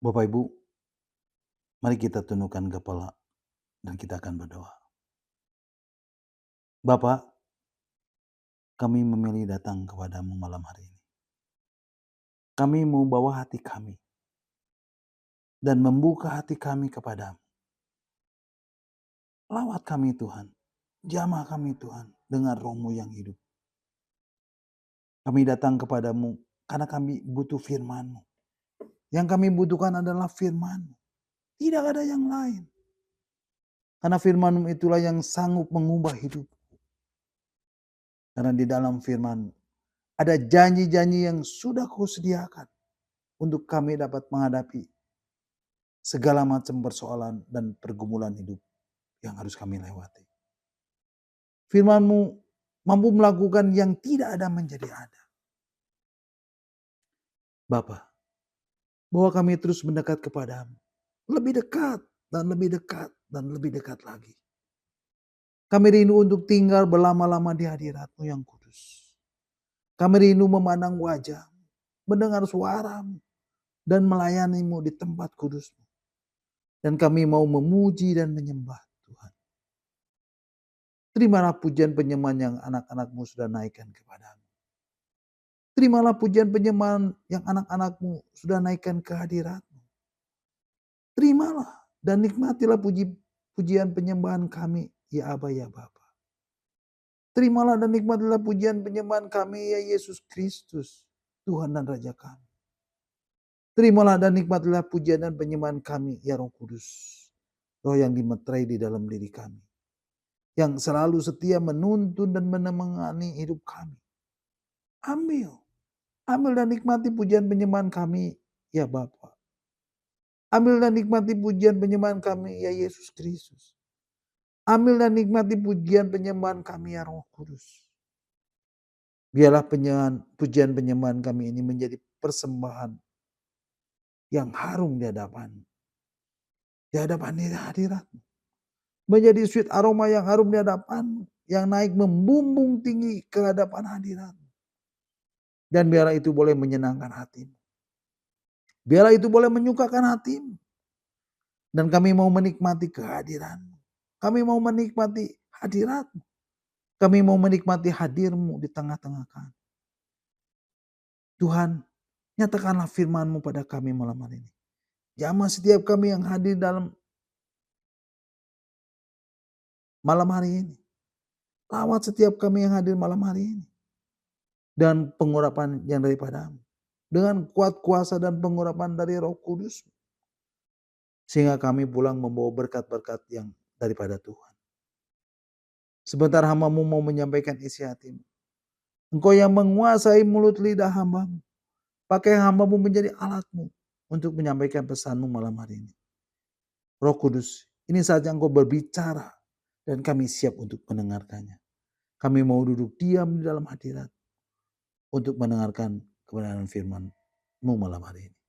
Bapak Ibu, mari kita tundukkan kepala dan kita akan berdoa. Bapa, kami memilih datang kepadamu malam hari ini. Kami mau bawa hati kami dan membuka hati kami kepadamu. Lawat kami Tuhan, jamah kami Tuhan dengan roh-Mu yang hidup. Kami datang kepadamu karena kami butuh firman-Mu. Yang kami butuhkan adalah firman-Mu. Tidak ada yang lain. Karena firman-Mu itulah yang sanggup mengubah hidup. Karena di dalam firman-Mu ada janji-janji yang sudah Kau sediakan untuk kami dapat menghadapi segala macam persoalan dan pergumulan hidup yang harus kami lewati. Firman-Mu mampu melakukan yang tidak ada menjadi ada. Bapa, bahwa kami terus mendekat kepadamu. Lebih dekat dan lebih dekat dan lebih dekat lagi. Kami rindu untuk tinggal berlama-lama di hadirat-Mu yang kudus. Kami rindu memandang wajah-Mu, mendengar suara-Mu, dan melayani-Mu di tempat kudus-Mu. Dan kami mau memuji dan menyembah Tuhan. Terimalah pujian penyembahan yang anak-anak-Mu sudah naikkan kepadamu. Terimalah pujian penyembahan yang anak-anak-Mu sudah naikkan ke hadirat-Mu. Terimalah dan nikmatilah pujian penyembahan kami, ya Aba ya Bapa. Terimalah dan nikmatilah pujian penyembahan kami, ya Yesus Kristus, Tuhan dan Raja kami. Terimalah dan nikmatilah pujian dan penyembahan kami, ya Roh Kudus. Roh yang dimeterai di dalam diri kami. Yang selalu setia menuntun dan menemani hidup kami. Ambil dan nikmati pujian penyembahan kami, ya Bapa. Ambil dan nikmati pujian penyembahan kami, ya Yesus Kristus. Ambil dan nikmati pujian penyembahan kami, ya Roh Kudus. Biarlah pujian penyembahan kami ini menjadi persembahan yang harum di hadapan hadirat-Mu. Menjadi sweet aroma yang harum di hadapan-Mu, yang naik membumbung tinggi ke hadapan hadirat-Mu. Dan biarlah itu boleh menyenangkan hati-Mu. Biarlah itu boleh menyukakan hati-Mu. Dan kami mau menikmati kehadiran-Mu. Kami mau menikmati hadirat-Mu. Kami mau menikmati hadir-Mu di tengah-tengah kami. Tuhan, nyatakanlah firman-Mu pada kami malam hari ini. Jamah setiap kami yang hadir dalam malam hari ini. Lawat setiap kami yang hadir malam hari ini. Dan pengurapan yang daripada-Mu. Dengan kuat kuasa dan pengurapan dari Roh Kudus. Sehingga kami pulang membawa berkat-berkat yang daripada Tuhan. Sebentar hamba-Mu mau menyampaikan isi hati-Mu. Engkau yang menguasai mulut lidah hamba-Mu. Pakai hamba-Mu menjadi alat-Mu untuk menyampaikan pesan-Mu malam hari ini. Roh Kudus, ini saatnya Engkau berbicara dan kami siap untuk mendengarkannya. Kami mau duduk diam di dalam hadirat untuk mendengarkan kebenaran firman-Mu malam hari ini.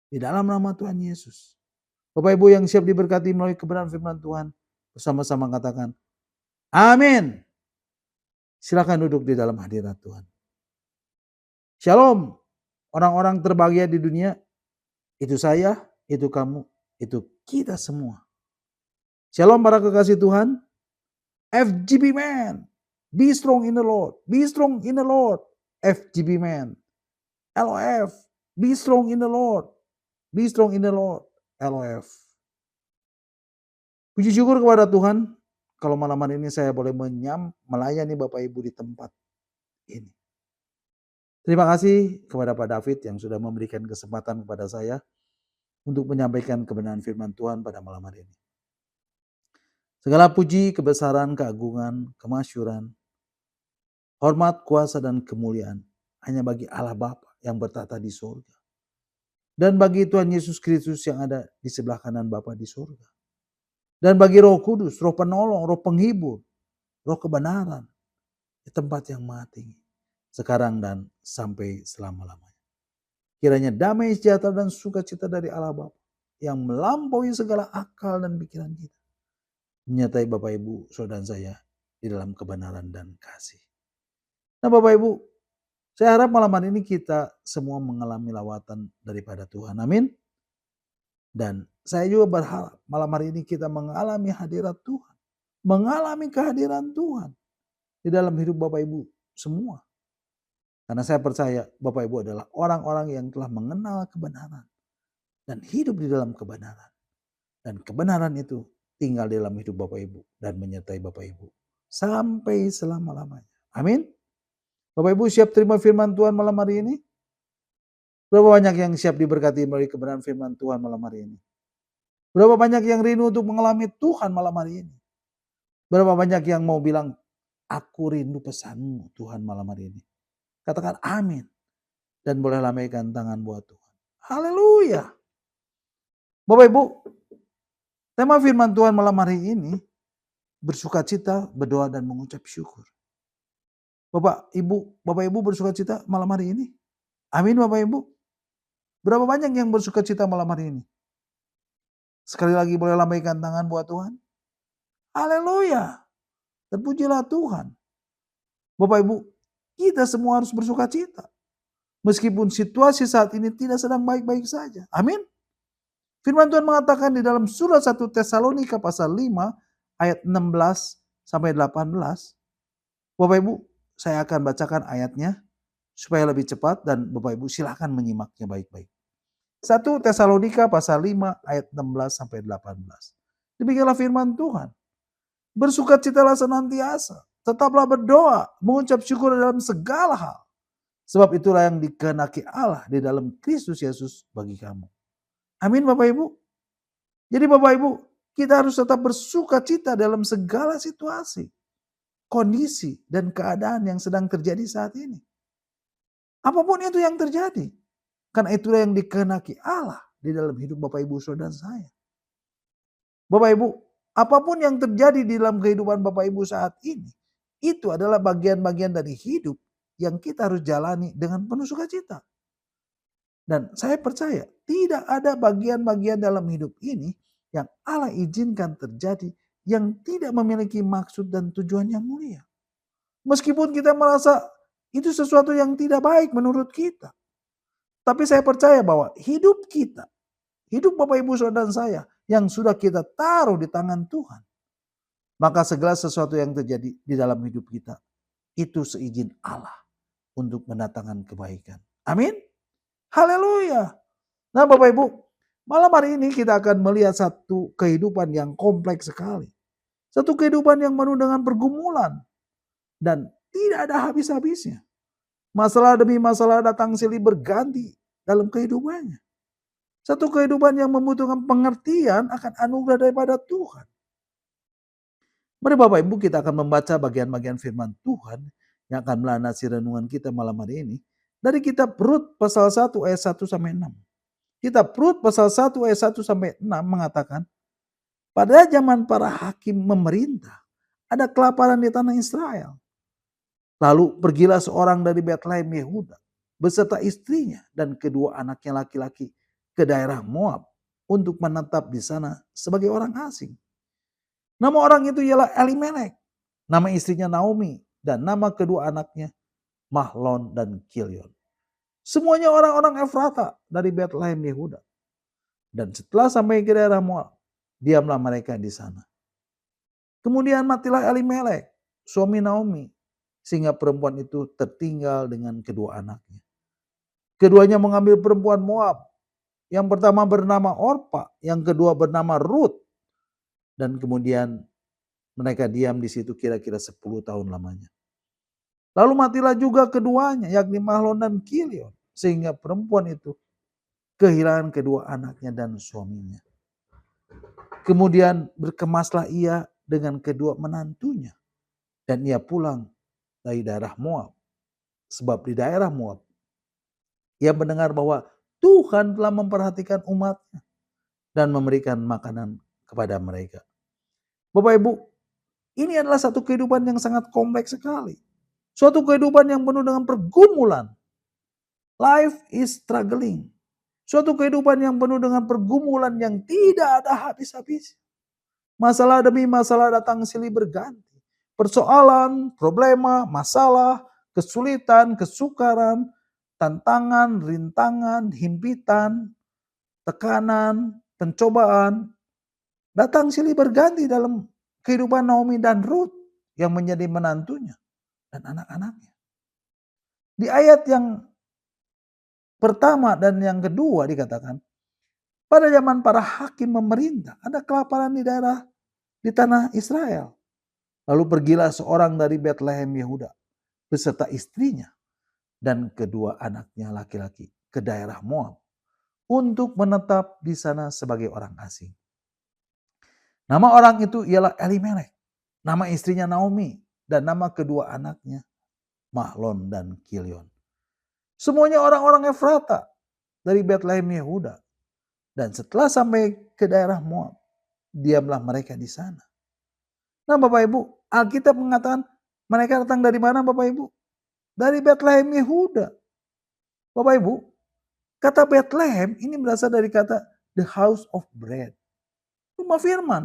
Di dalam nama Tuhan Yesus. Bapak Ibu yang siap diberkati melalui kebenaran firman Tuhan, bersama-sama katakan, amin. Silakan duduk di dalam hadirat Tuhan. Shalom. Orang-orang terbahagia di dunia, itu saya, itu kamu, itu kita semua. Shalom para kekasih Tuhan. FGB man. Be strong in the Lord. Be strong in the Lord. FGB man. LOF. Be strong in the Lord. Be strong in the Lord. LOF. Puji syukur kepada Tuhan. Kalau malam hari ini saya boleh melayani Bapak Ibu di tempat ini. Terima kasih kepada Pak David yang sudah memberikan kesempatan kepada saya untuk menyampaikan kebenaran firman Tuhan pada malam hari ini. Segala puji, kebesaran, keagungan, kemasyuran, hormat, kuasa, dan kemuliaan hanya bagi Allah Bapa yang bertata di surga. Dan bagi Tuhan Yesus Kristus yang ada di sebelah kanan Bapa di surga. Dan bagi Roh Kudus, Roh Penolong, Roh Penghibur, Roh Kebenaran di tempat yang maha tinggi. Sekarang dan sampai selama-lamanya. Kiranya damai sejahtera dan sukacita dari Allah Bapa yang melampaui segala akal dan pikiran kita. Menyertai Bapak Ibu, saudara saya di dalam kebenaran dan kasih. Nah Bapak Ibu, saya harap malam hari ini kita semua mengalami lawatan daripada Tuhan. Amin. Dan saya juga berharap malam hari ini kita mengalami hadirat Tuhan. Mengalami kehadiran Tuhan di dalam hidup Bapak Ibu semua. Karena saya percaya Bapak Ibu adalah orang-orang yang telah mengenal kebenaran dan hidup di dalam kebenaran. Dan kebenaran itu tinggal di dalam hidup Bapak Ibu dan menyertai Bapak Ibu sampai selama-lamanya. Amin. Bapak Ibu siap terima firman Tuhan malam hari ini? Berapa banyak yang siap diberkati melalui kebenaran firman Tuhan malam hari ini? Berapa banyak yang rindu untuk mengalami Tuhan malam hari ini? Berapa banyak yang mau bilang, aku rindu pesanmu Tuhan malam hari ini? Katakan amin. Dan boleh lambaikan tangan buat Tuhan. Haleluya. Bapak Ibu, tema firman Tuhan malam hari ini, bersukacita, berdoa dan mengucap syukur. Bapak Ibu bersukacita malam hari ini? Amin Bapak Ibu. Berapa banyak yang bersukacita malam hari ini? Sekali lagi boleh lambaikan tangan buat Tuhan. Haleluya. Terpujilah Tuhan. Bapak Ibu, kita semua harus bersukacita. Meskipun situasi saat ini tidak sedang baik-baik saja. Amin. Firman Tuhan mengatakan di dalam surat 1 Tesalonika pasal 5 ayat 16 sampai 18. Bapak Ibu, saya akan bacakan ayatnya supaya lebih cepat dan Bapak Ibu silakan menyimaknya baik-baik. 1 Tesalonika pasal 5 ayat 16 sampai 18. Demikianlah firman Tuhan. Bersukacitalah senantiasa, tetaplah berdoa, mengucap syukur dalam segala hal. Sebab itulah yang dikehendaki Allah di dalam Kristus Yesus bagi kamu. Amin Bapak Ibu. Jadi Bapak Ibu, kita harus tetap bersukacita dalam segala situasi, kondisi, dan keadaan yang sedang terjadi saat ini. Apapun itu yang terjadi. Karena itulah yang dikehendaki Allah di dalam hidup Bapak Ibu Saudara saya. Bapak Ibu, apapun yang terjadi di dalam kehidupan Bapak Ibu saat ini, itu adalah bagian-bagian dari hidup yang kita harus jalani dengan penuh sukacita. Dan saya percaya tidak ada bagian-bagian dalam hidup ini yang Allah izinkan terjadi yang tidak memiliki maksud dan tujuan yang mulia. Meskipun kita merasa itu sesuatu yang tidak baik menurut kita. Tapi saya percaya bahwa hidup kita, hidup Bapak Ibu Saudara saya yang sudah kita taruh di tangan Tuhan. Maka segala sesuatu yang terjadi di dalam hidup kita, itu seizin Allah untuk mendatangkan kebaikan. Amin. Haleluya. Nah Bapak Ibu, malam hari ini kita akan melihat satu kehidupan yang kompleks sekali. Satu kehidupan yang penuh dengan pergumulan. Dan tidak ada habis-habisnya. Masalah demi masalah datang silih berganti dalam kehidupannya. Satu kehidupan yang membutuhkan pengertian akan anugerah daripada Tuhan. Mari Bapak Ibu kita akan membaca bagian-bagian firman Tuhan yang akan melandasi renungan kita malam hari ini. Dari kitab Rut pasal 1 ayat 1 sampai 6. Kitab Rut pasal 1 ayat 1 sampai 6 mengatakan, pada zaman para hakim memerintah, ada kelaparan di tanah Israel. Lalu pergilah seorang dari Betlehem Yehuda beserta istrinya dan kedua anaknya laki-laki ke daerah Moab untuk menetap di sana sebagai orang asing. Nama orang itu ialah Elimelek, nama istrinya Naomi, dan nama kedua anaknya Mahlon dan Kilion. Semuanya orang-orang Efrata dari Betlehem Yehuda. Dan setelah sampai ke daerah Moab, diamlah mereka di sana. Kemudian matilah Elimelek, suami Naomi, sehingga perempuan itu tertinggal dengan kedua anaknya. Keduanya mengambil perempuan Moab. Yang pertama bernama Orpa, yang kedua bernama Rut. Dan kemudian mereka diam di situ kira-kira 10 tahun lamanya. Lalu matilah juga keduanya, yakni Mahlon dan Kilion. Sehingga perempuan itu kehilangan kedua anaknya dan suaminya. Kemudian berkemaslah ia dengan kedua menantunya. Dan ia pulang dari daerah Moab. Sebab di daerah Moab, ia mendengar bahwa Tuhan telah memperhatikan umatnya dan memberikan makanan kepada mereka. Bapak Ibu, ini adalah satu kehidupan yang sangat kompleks sekali. Suatu kehidupan yang penuh dengan pergumulan. Life is struggling. Suatu kehidupan yang penuh dengan pergumulan yang tidak ada habis-habis. Masalah demi masalah datang silih berganti. Persoalan, problema, masalah, kesulitan, kesukaran, tantangan, rintangan, himpitan, tekanan, pencobaan, datang silih berganti dalam kehidupan Naomi dan Ruth yang menjadi menantunya dan anak-anaknya. Di ayat yang pertama dan yang kedua dikatakan, pada zaman para hakim memerintah, ada kelaparan di tanah Israel. Lalu pergilah seorang dari Bethlehem Yehuda beserta istrinya dan kedua anaknya laki-laki ke daerah Moab untuk menetap di sana sebagai orang asing. Nama orang itu ialah Elimelek, nama istrinya Naomi, dan nama kedua anaknya Mahlon dan Kilion. Semuanya orang-orang Efrata dari Bethlehem Yehuda. Dan setelah sampai ke daerah Moab, diamlah mereka di sana. Nah Bapak Ibu, Alkitab mengatakan mereka datang dari mana Bapak Ibu? Dari Bethlehem Yehuda. Bapak Ibu, kata Bethlehem ini berasal dari kata the house of bread. Rumah firman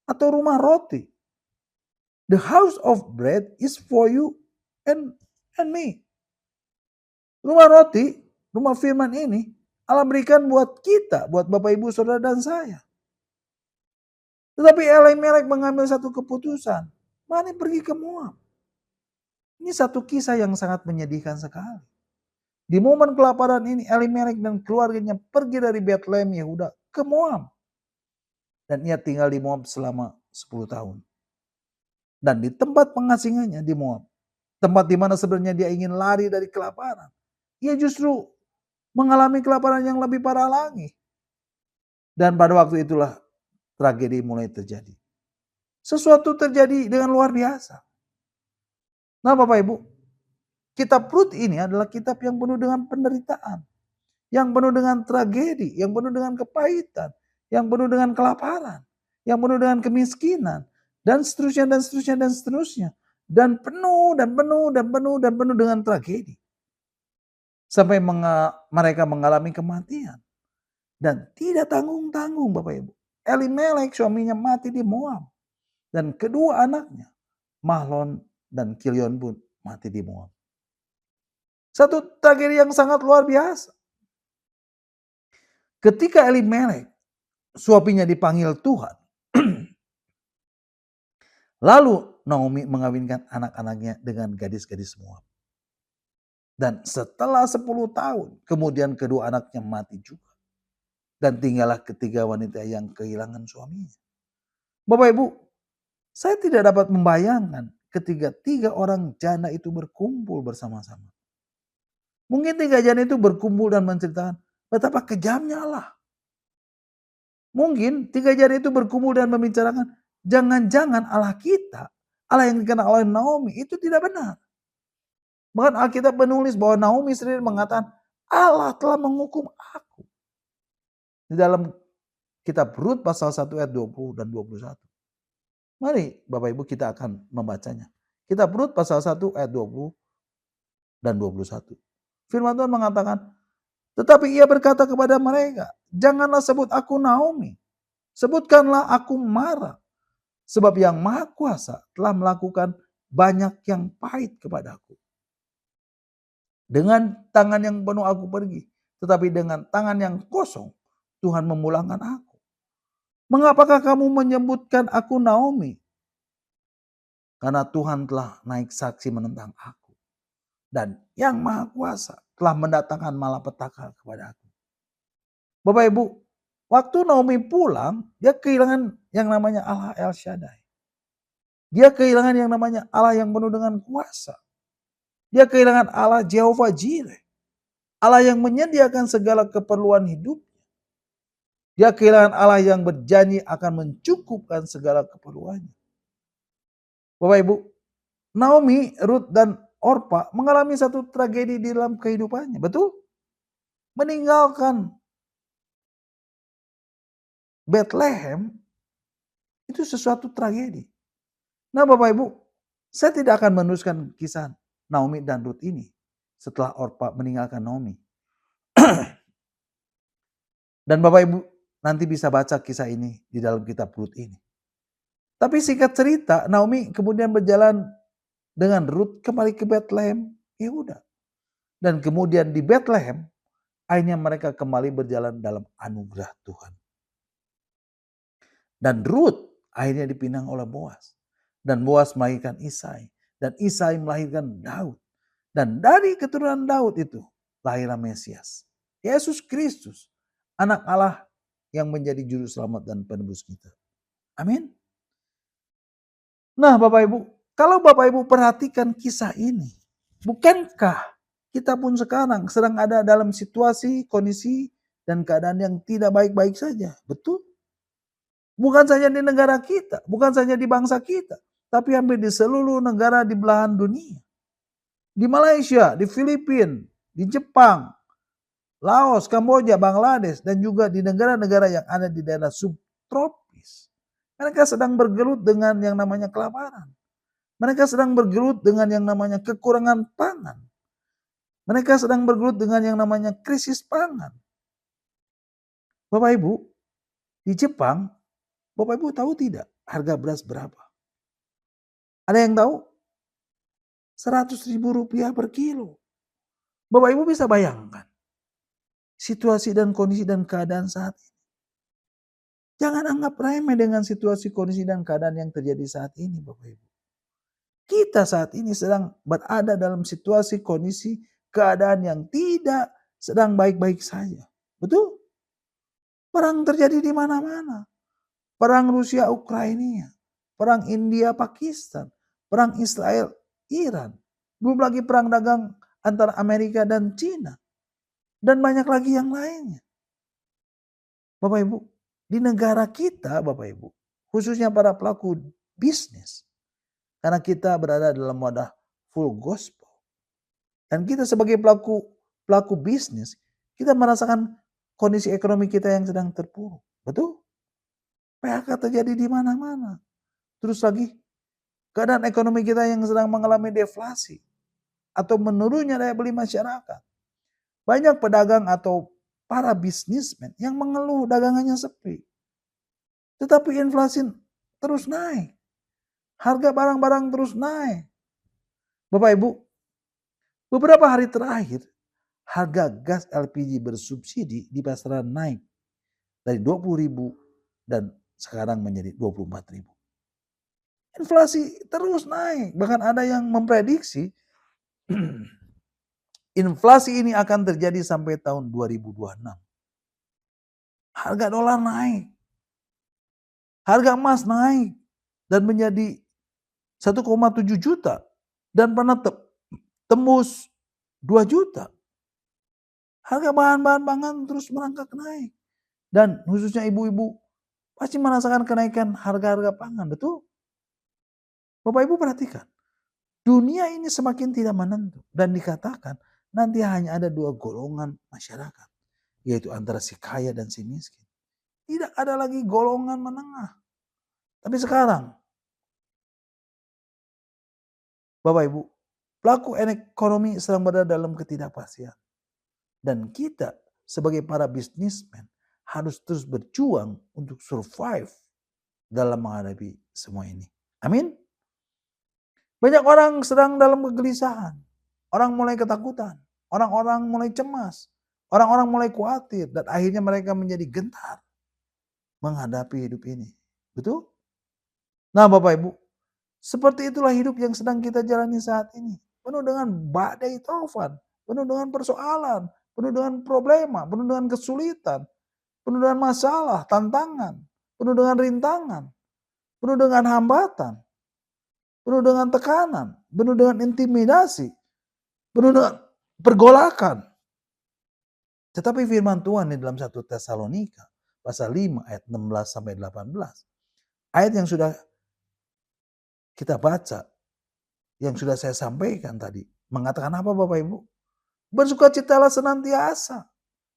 atau rumah roti. The house of bread is for you and me. Rumah roti, rumah firman ini Allah berikan buat kita, buat Bapak Ibu Saudara dan saya. Tetapi Elimelek mengambil satu keputusan. Mari pergi ke Moab. Ini satu kisah yang sangat menyedihkan sekali. Di momen kelaparan ini Elimelek dan keluarganya pergi dari Bethlehem Yehuda ke Moab. Dan ia tinggal di Moab selama 10 tahun. Dan di tempat pengasingannya di Moab, tempat di mana sebenarnya dia ingin lari dari kelaparan, ia justru mengalami kelaparan yang lebih parah lagi. Dan pada waktu itulah tragedi mulai terjadi. Sesuatu terjadi dengan luar biasa. Nah Bapak Ibu, kitab Rut ini adalah kitab yang penuh dengan penderitaan. Yang penuh dengan tragedi, yang penuh dengan kepahitan, yang penuh dengan kelaparan, yang penuh dengan kemiskinan, dan seterusnya, dan seterusnya, dan seterusnya. Dan penuh dengan tragedi. Sampai mereka mengalami kematian. Dan tidak tanggung-tanggung Bapak Ibu. Elimelek suaminya mati di Moab. Dan kedua anaknya, Mahlon dan Kilion pun mati di Moab. Satu tragedi yang sangat luar biasa. Ketika Elimelek, suaminya dipanggil Tuhan. Lalu Naomi mengawinkan anak-anaknya dengan gadis-gadis Moab. Dan setelah 10 tahun, kemudian kedua anaknya mati juga. Dan tinggallah ketiga wanita yang kehilangan suaminya. Bapak Ibu, saya tidak dapat membayangkan ketika 3 orang janda itu berkumpul bersama-sama. Mungkin 3 janda itu berkumpul dan menceritakan betapa kejamnya Allah. Mungkin 3 janda itu berkumpul dan membicarakan jangan-jangan Allah kita, Allah yang dikenal oleh Naomi itu tidak benar. Bahkan Alkitab menulis bahwa Naomi sendiri mengatakan Allah telah menghukum aku. Di dalam kitab Rut pasal 1 ayat 20 dan 21. Mari Bapak Ibu kita akan membacanya. Kitab Rut pasal 1 ayat 20 dan 21. Firman Tuhan mengatakan, tetapi ia berkata kepada mereka, janganlah sebut aku Naomi, sebutkanlah aku Mara. Sebab yang Maha Kuasa telah melakukan banyak yang pahit kepadaku. Dengan tangan yang penuh aku pergi, tetapi dengan tangan yang kosong Tuhan memulangkan aku. Mengapakah kamu menyebutkan aku Naomi? Karena Tuhan telah naik saksi menentang aku. Dan yang Maha Kuasa telah mendatangkan malapetaka kepada aku. Bapak Ibu, waktu Naomi pulang, dia kehilangan yang namanya Allah El Shaddai. Dia kehilangan yang namanya Allah yang penuh dengan kuasa. Dia kehilangan Allah Jehovah Jireh. Allah yang menyediakan segala keperluan hidup. Dia kehilangan Allah yang berjanji akan mencukupkan segala keperluannya. Bapak Ibu, Naomi, Ruth dan Orpa mengalami satu tragedi di dalam kehidupannya. Betul? Meninggalkan Bethlehem itu sesuatu tragedi. Nah Bapak Ibu, saya tidak akan meneruskan kisah Naomi dan Ruth ini setelah Orpa meninggalkan Naomi. Dan Bapak Ibu nanti bisa baca kisah ini di dalam kitab Rut ini. Tapi singkat cerita, Naomi kemudian berjalan dengan Rut kembali ke Bethlehem, Yehuda. Dan kemudian di Bethlehem, akhirnya mereka kembali berjalan dalam anugerah Tuhan. Dan Rut akhirnya dipinang oleh Boas. Dan Boas melahirkan Isai. Dan Isai melahirkan Daud. Dan dari keturunan Daud itu lahirlah Mesias. Yesus Kristus, anak Allah yang menjadi juru selamat dan penebus kita. Amin. Nah Bapak Ibu, kalau Bapak Ibu perhatikan kisah ini, bukankah kita pun sekarang sedang ada dalam situasi, kondisi, dan keadaan yang tidak baik-baik saja? Betul? Bukan saja di negara kita, bukan saja di bangsa kita, tapi hampir di seluruh negara di belahan dunia. Di Malaysia, di Filipina, di Jepang, Laos, Kamboja, Bangladesh, dan juga di negara-negara yang ada di daerah subtropis. Mereka sedang bergelut dengan yang namanya kelaparan. Mereka sedang bergelut dengan yang namanya kekurangan pangan. Mereka sedang bergelut dengan yang namanya krisis pangan. Bapak Ibu, di Jepang, Bapak Ibu tahu tidak harga beras berapa? Ada yang tahu? 100.000 rupiah per kilo. Bapak Ibu bisa bayangkan situasi dan kondisi dan keadaan saat ini. Jangan anggap remeh dengan situasi, kondisi, dan keadaan yang terjadi saat ini, Bapak Ibu. Kita saat ini sedang berada dalam situasi, kondisi, keadaan yang tidak sedang baik-baik saja. Betul? Perang terjadi di mana-mana. Perang Rusia Ukraina, perang India Pakistan, perang Israel Iran, belum lagi perang dagang antara Amerika dan Cina, dan banyak lagi yang lainnya. Bapak Ibu, di negara kita Bapak Ibu, khususnya para pelaku bisnis, karena kita berada dalam wadah full gospel, dan kita sebagai pelaku bisnis, kita merasakan kondisi ekonomi kita yang sedang terpuruk. Betul? PHK terjadi di mana-mana. Terus lagi, keadaan ekonomi kita yang sedang mengalami deflasi atau menurunnya daya beli masyarakat. Banyak pedagang atau para bisnismen yang mengeluh dagangannya sepi. Tetapi inflasi terus naik. Harga barang-barang terus naik. Bapak Ibu, beberapa hari terakhir harga gas LPG bersubsidi di pasaran naik dari 20.000 dan sekarang menjadi 24.000. Inflasi terus naik. Bahkan ada yang memprediksi inflasi ini akan terjadi sampai tahun 2026. Harga dolar naik. Harga emas naik. Dan menjadi 1,7 juta. Dan pernah tembus 2 juta. Harga bahan-bahan pangan terus merangkak naik. Dan khususnya ibu-ibu pasti merasakan kenaikan harga-harga pangan. Betul? Bapak Ibu perhatikan. Dunia ini semakin tidak menentu. Dan dikatakan nanti hanya ada 2 golongan masyarakat. Yaitu antara si kaya dan si miskin. Tidak ada lagi golongan menengah. Tapi sekarang, Bapak Ibu, pelaku ekonomi sedang berada dalam ketidakpastian. Dan kita sebagai para bisnismen harus terus berjuang untuk survive dalam menghadapi semua ini. Amin. Banyak orang sedang dalam kegelisahan. Orang mulai ketakutan. Orang-orang mulai cemas. Orang-orang mulai khawatir. Dan akhirnya mereka menjadi gentar menghadapi hidup ini. Betul? Nah Bapak Ibu, seperti itulah hidup yang sedang kita jalani saat ini. Penuh dengan badai taufan. Penuh dengan persoalan. Penuh dengan problema. Penuh dengan kesulitan. Penuh dengan masalah, tantangan. Penuh dengan rintangan. Penuh dengan hambatan. Penuh dengan tekanan, penuh dengan intimidasi, penuh dengan pergolakan. Tetapi firman Tuhan di dalam 1 Tesalonika pasal 5 ayat 16 sampai 18. Ayat yang sudah kita baca, yang sudah saya sampaikan tadi, mengatakan apa Bapak Ibu? Bersukacitalah senantiasa,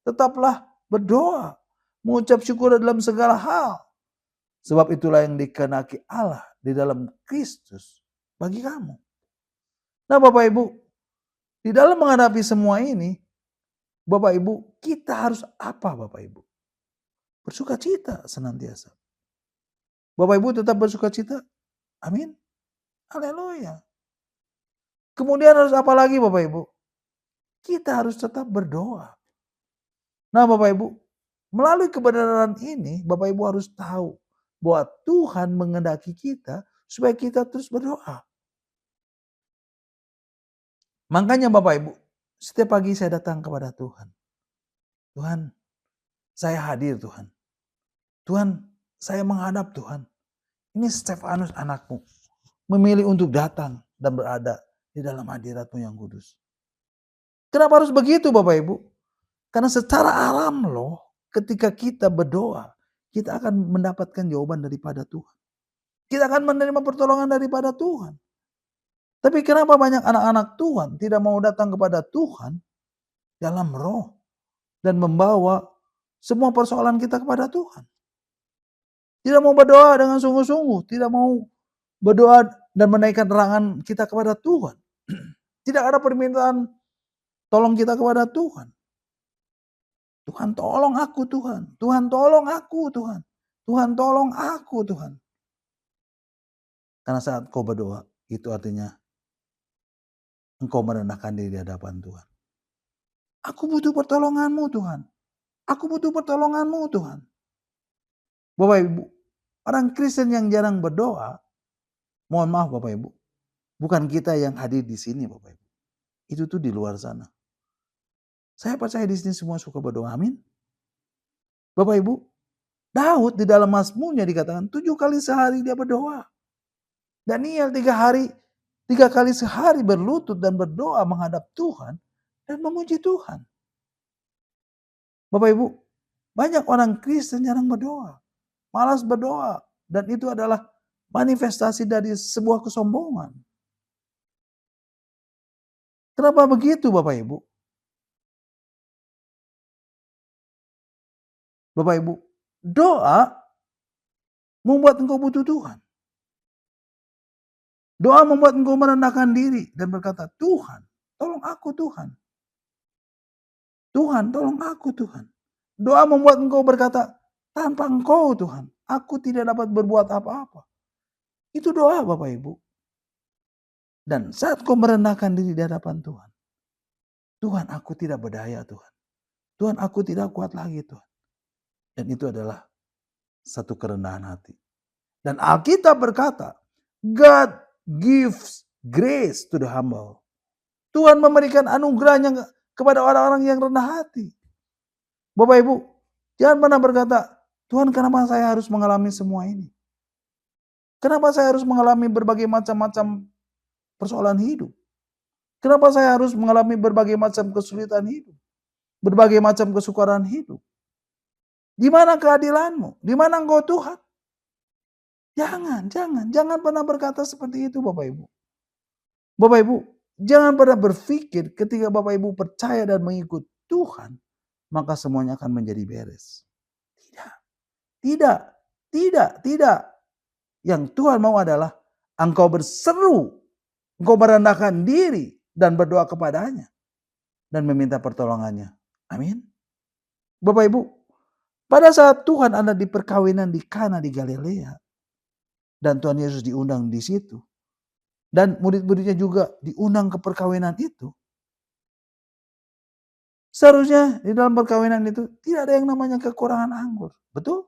tetaplah berdoa, mengucap syukur dalam segala hal. Sebab itulah yang dikehendaki Allah di dalam Kristus bagi kamu. Nah Bapak Ibu, di dalam menghadapi semua ini, Bapak Ibu, kita harus apa Bapak Ibu? Bersukacita senantiasa. Bapak Ibu tetap bersukacita? Amin. Haleluya. Kemudian harus apa lagi Bapak Ibu? Kita harus tetap berdoa. Nah Bapak Ibu, melalui kebenaran ini Bapak Ibu harus tahu bahwa Tuhan menghendaki kita supaya kita terus berdoa. Makanya Bapak Ibu, setiap pagi saya datang kepada Tuhan. Tuhan, saya hadir Tuhan. Tuhan, saya menghadap Tuhan. Ini Stefanus anakmu. Memilih untuk datang dan berada di dalam hadirat-Mu yang kudus. Kenapa harus begitu Bapak Ibu? Karena secara alam loh, ketika kita berdoa, kita akan mendapatkan jawaban daripada Tuhan. Kita akan menerima pertolongan daripada Tuhan. Tapi kenapa banyak anak-anak Tuhan tidak mau datang kepada Tuhan dalam roh dan membawa semua persoalan kita kepada Tuhan. Tidak mau berdoa dengan sungguh-sungguh, tidak mau berdoa dan menaikkan tangan kita kepada Tuhan. Tidak ada permintaan tolong kita kepada Tuhan. Tuhan tolong aku Tuhan. Tuhan tolong aku Tuhan. Tuhan tolong aku Tuhan. Karena saat kau berdoa, itu artinya engkau merendahkan diri di hadapan Tuhan. Aku butuh pertolongan-Mu Tuhan. Aku butuh pertolongan-Mu Tuhan. Bapak Ibu, orang Kristen yang jarang berdoa, mohon maaf Bapak Ibu, bukan kita yang hadir di sini Bapak Ibu. Itu tuh di luar sana. Saya percaya di sini semua suka berdoa, amin. Bapak Ibu, Daud di dalam Mazmurnya dikatakan 7 kali sehari dia berdoa. Daniel 3 kali sehari berlutut dan berdoa menghadap Tuhan dan memuji Tuhan. Bapak Ibu, banyak orang Kristen jarang berdoa, malas berdoa, dan itu adalah manifestasi dari sebuah kesombongan. Kenapa begitu Bapak Ibu? Bapak Ibu, doa membuat engkau butuh Tuhan. Doa membuat engkau merendahkan diri dan berkata, Tuhan, tolong aku Tuhan. Tuhan, tolong aku Tuhan. Doa membuat engkau berkata, tanpa engkau Tuhan, aku tidak dapat berbuat apa-apa. Itu doa Bapak Ibu. Dan saat kau merendahkan diri di hadapan Tuhan, Tuhan aku tidak berdaya Tuhan. Tuhan aku tidak kuat lagi Tuhan. Dan itu adalah satu kerendahan hati. Dan Alkitab berkata, God gives grace to the humble. Tuhan memberikan anugerahnya kepada orang-orang yang rendah hati. Bapak Ibu, jangan pernah berkata, Tuhan kenapa saya harus mengalami semua ini? Kenapa saya harus mengalami berbagai macam-macam persoalan hidup? Kenapa saya harus mengalami berbagai macam kesulitan hidup? Berbagai macam kesukaran hidup? Di mana keadilan-Mu? Di mana Engkau Tuhan? Jangan pernah berkata seperti itu Bapak Ibu. Bapak Ibu, jangan pernah berpikir ketika Bapak Ibu percaya dan mengikut Tuhan, maka semuanya akan menjadi beres. Tidak. Yang Tuhan mau adalah engkau berseru, engkau merendahkan diri dan berdoa kepadanya dan meminta pertolongannya. Amin. Bapak Ibu, pada saat Tuhan ada di perkawinan di Kana di Galilea dan Tuhan Yesus diundang di situ dan murid-muridnya juga diundang ke perkawinan itu. Seharusnya di dalam perkawinan itu tidak ada yang namanya kekurangan anggur. Betul?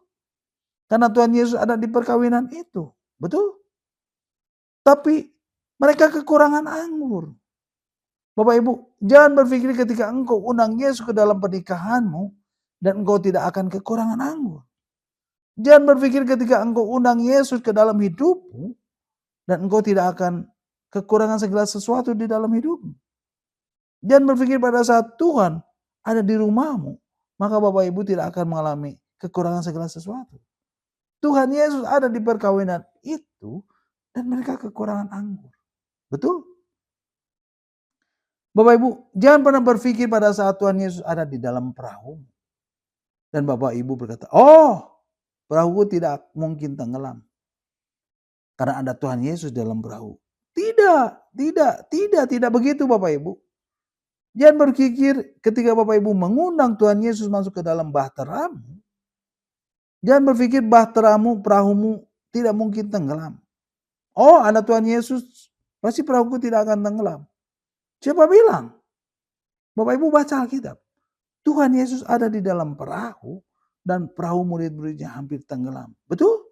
Karena Tuhan Yesus ada di perkawinan itu. Betul? Tapi mereka kekurangan anggur. Bapak Ibu, jangan berpikir ketika engkau undang Yesus ke dalam pernikahanmu dan engkau tidak akan kekurangan anggur. Jangan berpikir ketika engkau undang Yesus ke dalam hidupmu dan engkau tidak akan kekurangan segala sesuatu di dalam hidupmu. Jangan berpikir pada saat Tuhan ada di rumahmu, maka Bapak Ibu tidak akan mengalami kekurangan segala sesuatu. Tuhan Yesus ada di perkawinan itu dan mereka kekurangan anggur. Betul? Bapak Ibu, jangan pernah berpikir pada saat Tuhan Yesus ada di dalam perahu. Dan Bapak Ibu berkata, oh perahu tidak mungkin tenggelam. Karena ada Tuhan Yesus dalam perahu. Tidak begitu Bapak Ibu. Jangan berpikir ketika Bapak Ibu mengundang Tuhan Yesus masuk ke dalam bahteramu. Jangan berpikir bahteramu, perahumu tidak mungkin tenggelam. Oh ada Tuhan Yesus, pasti perahuku tidak akan tenggelam. Siapa bilang? Bapak Ibu baca Alkitab. Tuhan Yesus ada di dalam perahu dan perahu murid-muridnya hampir tenggelam. Betul?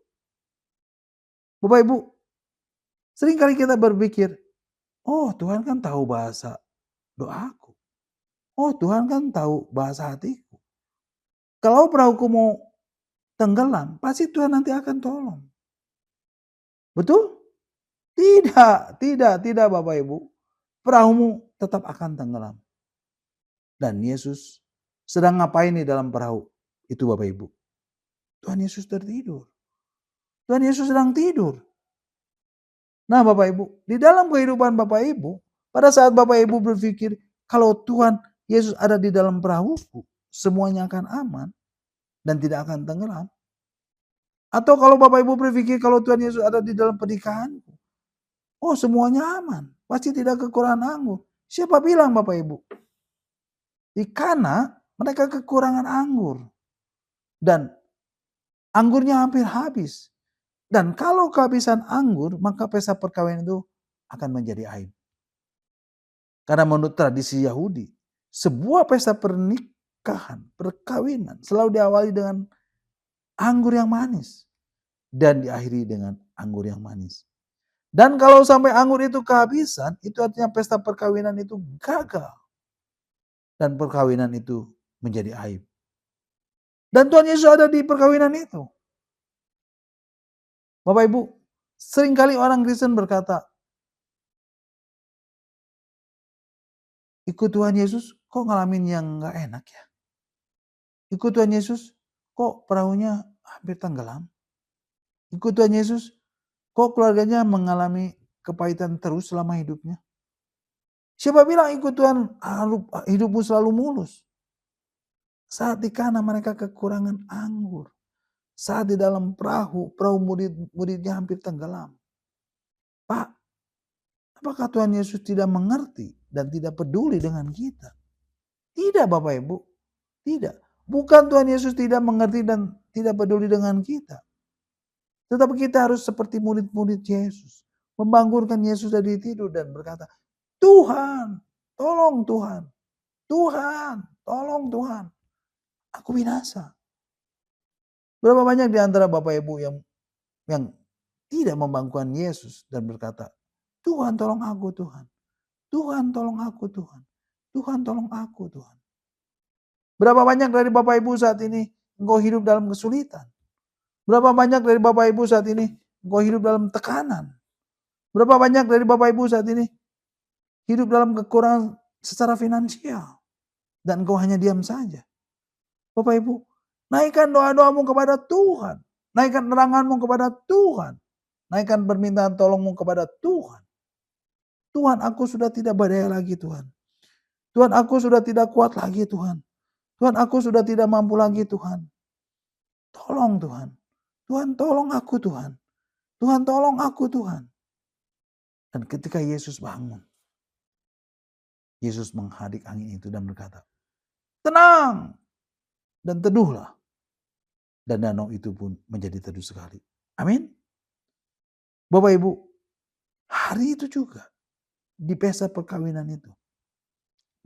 Bapak Ibu, seringkali kita berpikir, oh Tuhan kan tahu bahasa doaku. Oh Tuhan kan tahu bahasa hatiku. Kalau perahuku mau tenggelam, pasti Tuhan nanti akan tolong. Betul? Tidak Bapak Ibu. Perahumu tetap akan tenggelam. Dan Yesus sedang ngapain di dalam perahu? Itu Bapak Ibu. Tuhan Yesus tertidur. Tuhan Yesus sedang tidur. Nah Bapak Ibu, di dalam kehidupan Bapak Ibu, pada saat Bapak Ibu berpikir, kalau Tuhan Yesus ada di dalam perahuku, semuanya akan aman dan tidak akan tenggelam. Atau kalau Bapak Ibu berpikir kalau Tuhan Yesus ada di dalam pernikahanku, oh semuanya aman, pasti tidak kekurangan anggur. Siapa bilang Bapak Ibu? Di Kana mereka kekurangan anggur. Dan anggurnya hampir habis. Dan kalau kehabisan anggur, maka pesta perkawinan itu akan menjadi aib. Karena menurut tradisi Yahudi, sebuah pesta pernikahan, perkawinan selalu diawali dengan anggur yang manis dan diakhiri dengan anggur yang manis. Dan kalau sampai anggur itu kehabisan, itu artinya pesta perkawinan itu gagal. Dan perkawinan itu menjadi aib. Dan Tuhan Yesus ada di perkawinan itu. Bapak Ibu, seringkali orang Kristen berkata, ikut Tuhan Yesus kok ngalamin yang gak enak ya? Ikut Tuhan Yesus kok perahunya hampir tenggelam? Ikut Tuhan Yesus kok keluarganya mengalami kepahitan terus selama hidupnya? Siapa bilang ikut Tuhan hidupmu selalu mulus? Saat di Kana mereka kekurangan anggur. Saat di dalam perahu murid-muridnya hampir tenggelam. Pak, apakah Tuhan Yesus tidak mengerti dan tidak peduli dengan kita? Tidak Bapak Ibu, tidak. Bukan Tuhan Yesus tidak mengerti dan tidak peduli dengan kita. Tetapi kita harus seperti murid-murid Yesus. Membangunkan Yesus dari tidur dan berkata, Tuhan, tolong Tuhan. Tuhan, tolong Tuhan. Aku binasa. Berapa banyak di antara Bapak Ibu yang tidak membangunkan Yesus dan berkata, Tuhan tolong aku Tuhan. Tuhan tolong aku Tuhan. Tuhan tolong aku Tuhan. Berapa banyak dari Bapak Ibu saat ini engkau hidup dalam kesulitan? Berapa banyak dari Bapak Ibu saat ini engkau hidup dalam tekanan? Berapa banyak dari Bapak Ibu saat ini hidup dalam kekurangan secara finansial? Dan engkau hanya diam saja. Bapak Ibu, naikkan doa-doamu kepada Tuhan. Naikkan neranganmu kepada Tuhan. Naikkan permintaan tolongmu kepada Tuhan. Tuhan, aku sudah tidak berdaya lagi Tuhan. Tuhan, aku sudah tidak kuat lagi Tuhan. Tuhan, aku sudah tidak mampu lagi Tuhan. Tolong Tuhan. Tuhan, tolong aku Tuhan. Tuhan, tolong aku Tuhan. Dan ketika Yesus bangun, Yesus menghadik angin itu dan berkata, tenang dan teduhlah. Dan danau itu pun menjadi teduh sekali. Amin. Bapak Ibu, hari itu juga di pesta perkawinan itu,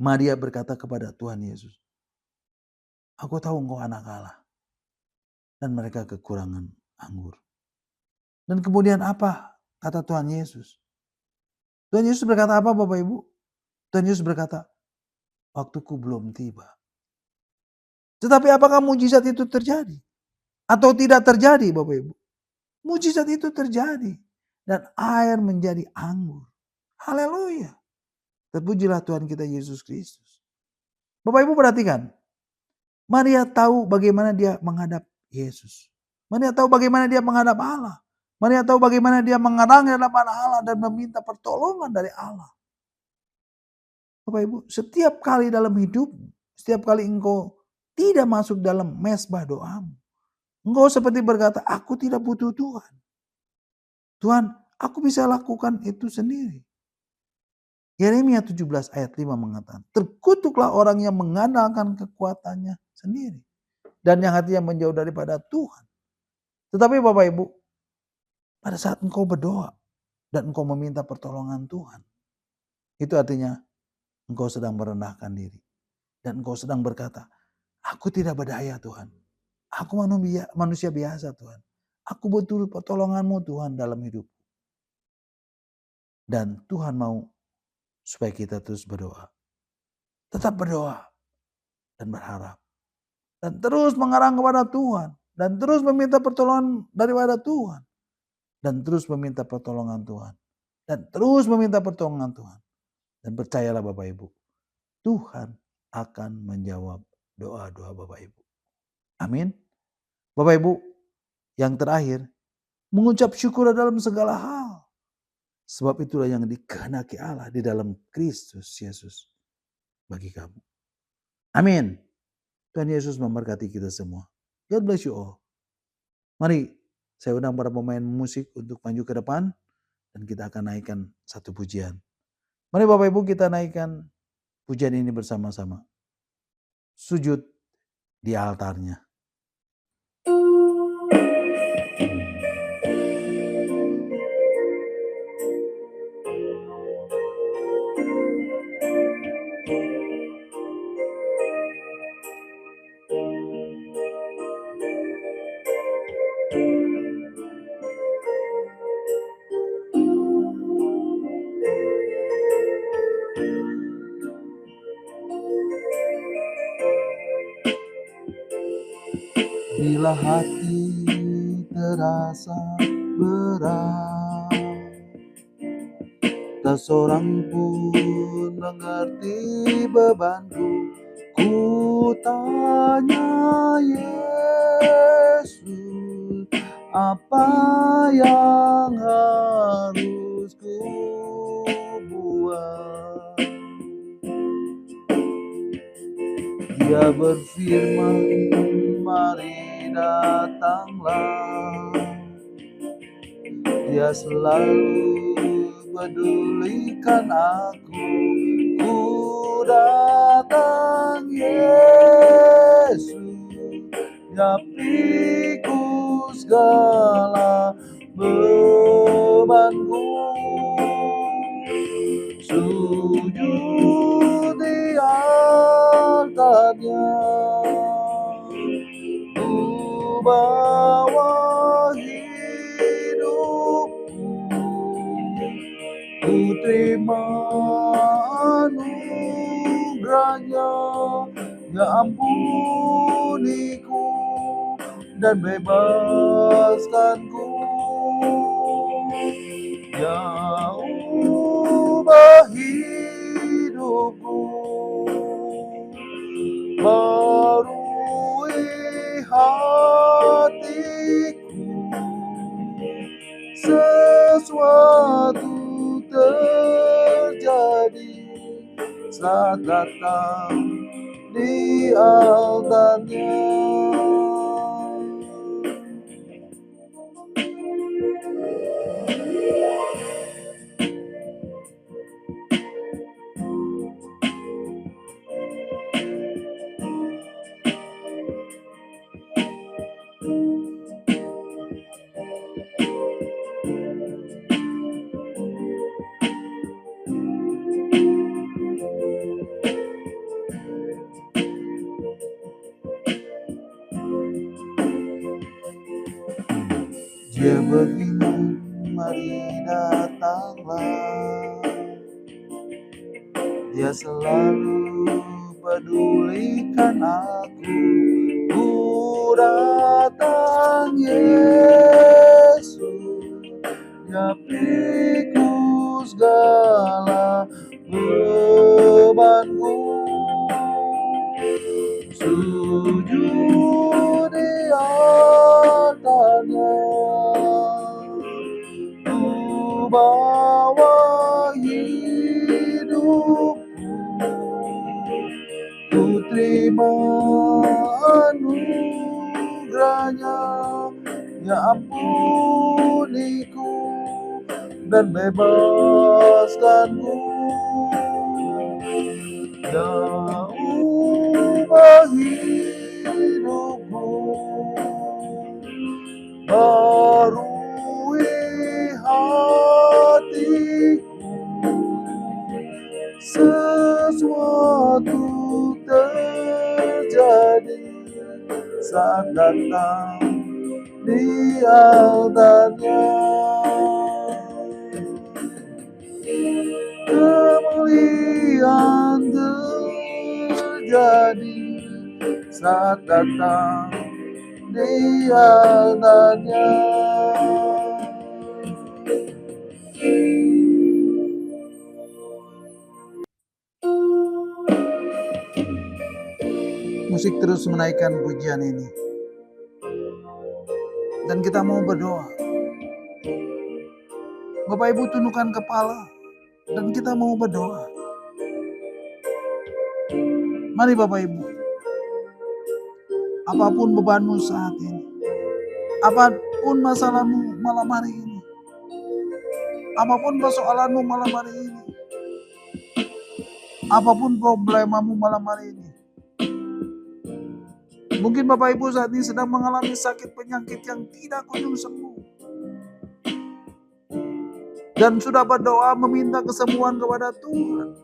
Maria berkata kepada Tuhan Yesus, aku tahu engkau anak Allah dan mereka kekurangan anggur. Dan kemudian apa kata Tuhan Yesus? Tuhan Yesus berkata apa Bapak Ibu? Tuhan Yesus berkata, waktuku belum tiba. Tetapi apakah mujizat itu terjadi? Atau tidak terjadi Bapak Ibu? Mujizat itu terjadi. Dan air menjadi anggur. Haleluya. Terpujilah Tuhan kita Yesus Kristus. Bapak Ibu perhatikan. Maria tahu bagaimana dia menghadap Yesus. Maria tahu bagaimana dia menghadap Allah. Maria tahu bagaimana dia mengarang hadapan Allah dan meminta pertolongan dari Allah. Bapak Ibu, setiap kali dalam hidup, setiap kali engkau tidak masuk dalam mesbah doamu, engkau seperti berkata, aku tidak butuh Tuhan. Tuhan, aku bisa lakukan itu sendiri. Yeremia 17 ayat 5 mengatakan, terkutuklah orang yang mengandalkan kekuatannya sendiri. Dan yang hatinya menjauh daripada Tuhan. Tetapi Bapak Ibu, pada saat engkau berdoa dan engkau meminta pertolongan Tuhan, itu artinya engkau sedang merendahkan diri. Dan engkau sedang berkata, aku tidak berdaya Tuhan. Aku manusia biasa Tuhan. Aku butuh pertolongan-Mu Tuhan dalam hidup. Dan Tuhan mau supaya kita terus berdoa. Tetap berdoa dan berharap. Dan terus mengarah kepada Tuhan. Dan terus meminta pertolongan daripada Tuhan. Dan terus meminta pertolongan Tuhan. Dan terus meminta pertolongan Tuhan. Dan percayalah Bapak Ibu, Tuhan akan menjawab doa-doa Bapak Ibu. Amin. Bapak Ibu, yang terakhir, mengucap syukur dalam segala hal. Sebab itulah yang dikehendaki Allah di dalam Kristus Yesus bagi kamu. Amin. Tuhan Yesus memberkati kita semua. God bless you all. Mari saya undang para pemain musik untuk maju ke depan dan kita akan naikkan satu pujian. Mari Bapak Ibu kita naikkan pujian ini bersama-sama. Sujud di altarnya. Bila hati terasa berat, tak seorang pun mengerti bebanku. Ku tanya Yesus, apa yang harus ku buat? Dia berfirman, mari datanglah. Dia selalu pedulikan aku. Ku datang Yesus, dia pikul segala bebanku. Sujud di altarnya, ku bawa hidupku, ku terima anugerahnya, ya ampuniku dan bebaskanku, ya ubah hidupku, barui hatiku, sesuatu terjadi saat datang di altarnya. Dia berfirman, mari datanglah. Dia selalu pedulikan aku. Ku datang Yesus, dia pikul segala bebanku. Sujud di altarnya, ku bawa hidupku, ku terima anugerahnya, ya ampuniku dan bebaskanku, ya ubah hidupku, barui hatiku, sesuatu terjadi saat datang di altarnya. Kemuliaan terjadi saat datang di altarnya. Musik terus menaikkan pujian ini. Dan kita mau berdoa. Bapak Ibu tundukkan kepala. Dan kita mau berdoa. Mari Bapak Ibu. Apapun bebanmu saat ini. Apapun masalahmu malam hari ini. Apapun persoalanmu malam hari ini. Apapun problemamu malam hari ini. Mungkin Bapak Ibu saat ini sedang mengalami sakit penyakit yang tidak kunjung sembuh. Dan sudah berdoa meminta kesembuhan kepada Tuhan.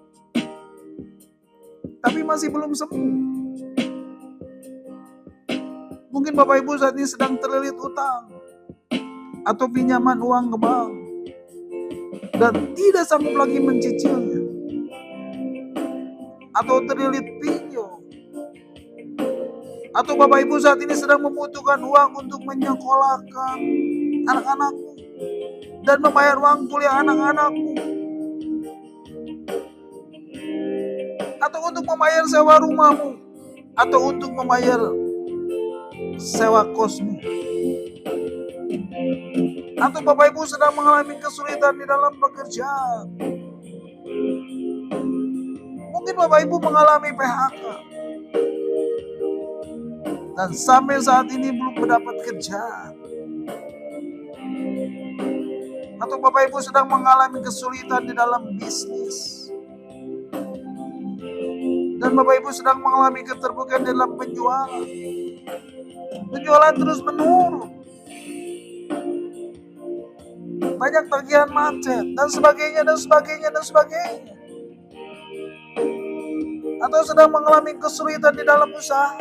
Tapi masih belum sembuh. Mungkin Bapak Ibu saat ini sedang terlilit utang. Atau pinjaman uang ke bank. Dan tidak sanggup lagi mencicilnya. Atau terlilit pinjol. Atau Bapak Ibu saat ini sedang membutuhkan uang untuk menyekolahkan anak-anakmu dan membayar uang kuliah anak-anakmu, atau untuk membayar sewa rumahmu, atau untuk membayar sewa kosmu, atau Bapak Ibu sedang mengalami kesulitan di dalam pekerjaan. Mungkin Bapak Ibu mengalami PHK. Dan sampai saat ini belum mendapat kerjaan. Atau Bapak Ibu sedang mengalami kesulitan di dalam bisnis. Dan Bapak Ibu sedang mengalami keterpurukan dalam penjualan. Penjualan terus menurun. Banyak tagihan macet dan sebagainya dan sebagainya dan sebagainya. Atau sedang mengalami kesulitan di dalam usaha.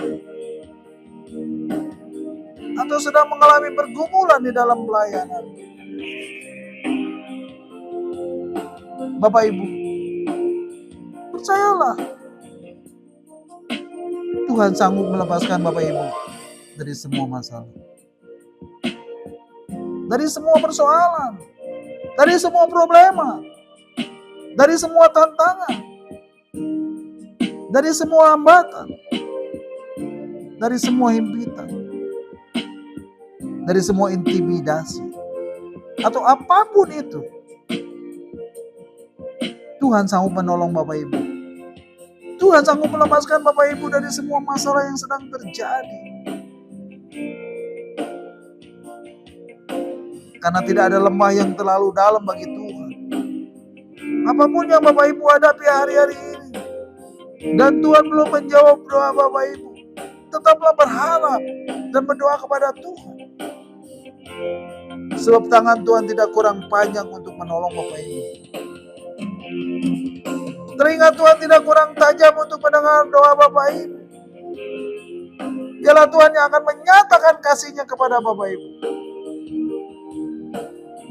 Atau sedang mengalami pergumulan di dalam pelayanan. Bapak Ibu, percayalah, Tuhan sanggup melepaskan Bapak Ibu dari semua masalah. Dari semua persoalan. Dari semua problema. Dari semua tantangan. Dari semua hambatan. Dari semua himpitan. Dari semua intimidasi. Atau apapun itu. Tuhan sanggup menolong Bapak Ibu. Tuhan sanggup melepaskan Bapak Ibu dari semua masalah yang sedang terjadi. Karena tidak ada lembah yang terlalu dalam bagi Tuhan. Apapun yang Bapak Ibu hadapi hari-hari ini. Dan Tuhan belum menjawab doa Bapak Ibu. Tetaplah berharap dan berdoa kepada Tuhan. Sebab tangan Tuhan tidak kurang panjang untuk menolong Bapak Ibu. Telinga Tuhan tidak kurang tajam untuk mendengar doa Bapak Ibu. Dialah Tuhan yang akan menyatakan kasih-Nya kepada Bapak Ibu.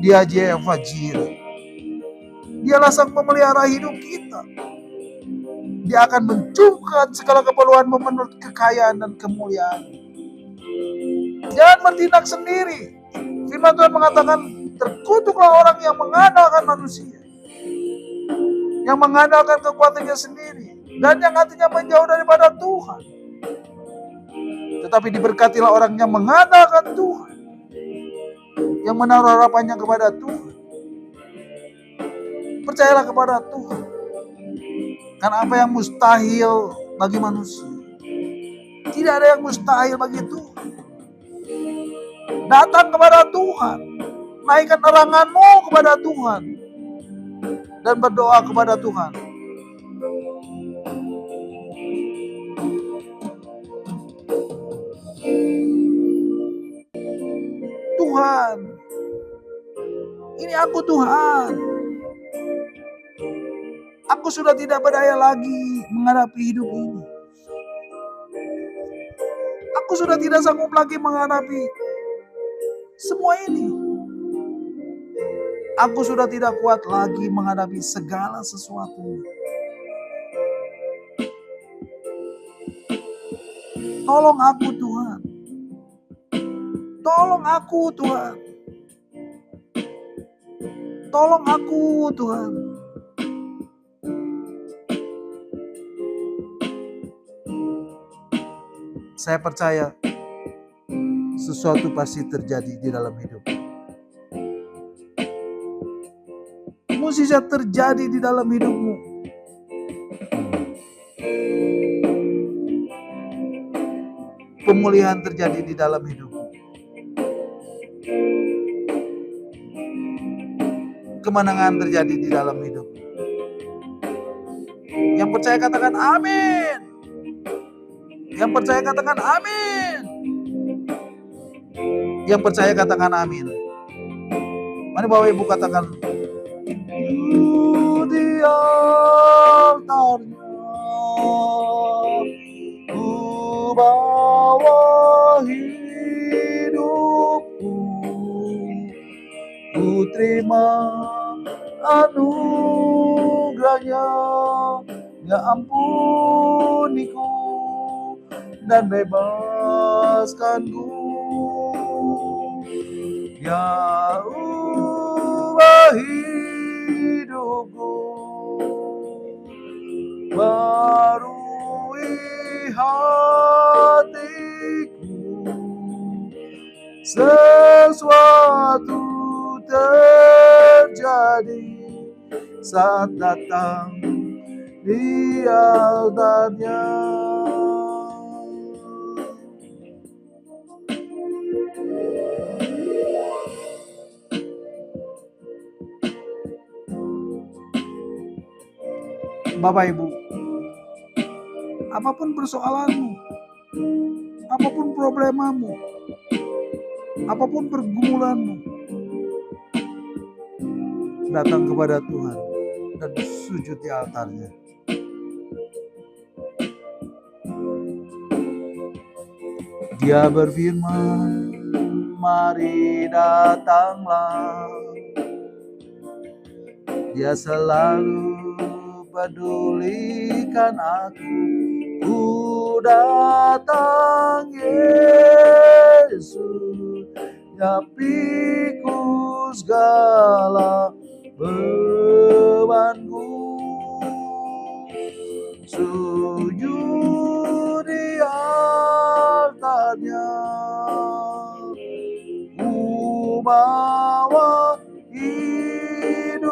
Dia Jehovah Jireh. Dialah sang memelihara hidup kita. Dia akan mencukupkan segala keperluanmu menurut kekayaan dan kemuliaan. Jangan bertindak sendiri. Firman Tuhan mengatakan, terkutuklah orang yang mengandalkan manusia. Yang mengandalkan kekuatannya sendiri. Dan yang hatinya menjauh daripada Tuhan. Tetapi diberkatilah orang yang mengandalkan Tuhan. Yang menaruh harapannya kepada Tuhan. Percayalah kepada Tuhan. Karena apa yang mustahil bagi manusia, tidak ada yang mustahil bagi Tuhan. Datang kepada Tuhan. Naikkan eranganmu kepada Tuhan. Dan berdoa kepada Tuhan. Tuhan, ini aku Tuhan. Aku sudah tidak berdaya lagi menghadapi hidup ini. Aku sudah tidak sanggup lagi menghadapi semua ini. Aku sudah tidak kuat lagi menghadapi segala sesuatu. Tolong aku Tuhan. Tolong aku Tuhan. Tolong aku Tuhan. Saya percaya sesuatu pasti terjadi di dalam hidup. Mukjizat terjadi di dalam hidupmu. Pemulihan terjadi di dalam hidupmu. Kemenangan terjadi di dalam hidupmu. Yang percaya katakan amin. Yang percaya katakan amin. Yang percaya katakan amin. Mari Bapak Ibu katakan di altarnya ku bawa hidupku, ku terima anugerahnya, ya ampuniku dan bebaskanku, ya ubah hidupku, barui hatiku, sesuatu terjadi saat datang di altarnya. Bapak Ibu, apapun persoalanmu, apapun problemamu, apapun pergumulanmu, datang kepada Tuhan dan sujud di altarnya. Dia berfirman, mari datanglah. Dia selalu pedulikan aku. Ku datang Yesus, ya pikul segala bebanku. Sujud di altarnya, ku bawa hidupku,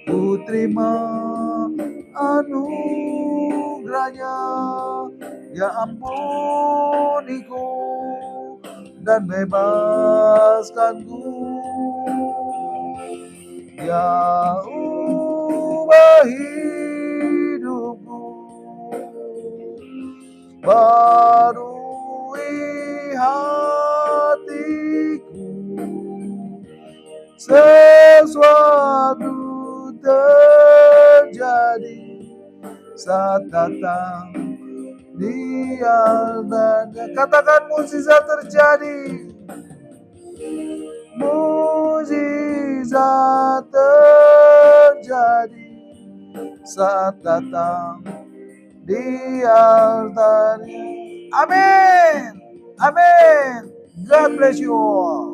ku terima anugerahnya, ya ampuniku dan bebaskanku, ya ubah hidupku, barui hatiku, sesuatu terjadi saat datang di altarnya. Katakan mukjizat terjadi. Mukjizat terjadi saat datang di altarnya. Amin. Amin. God bless you all.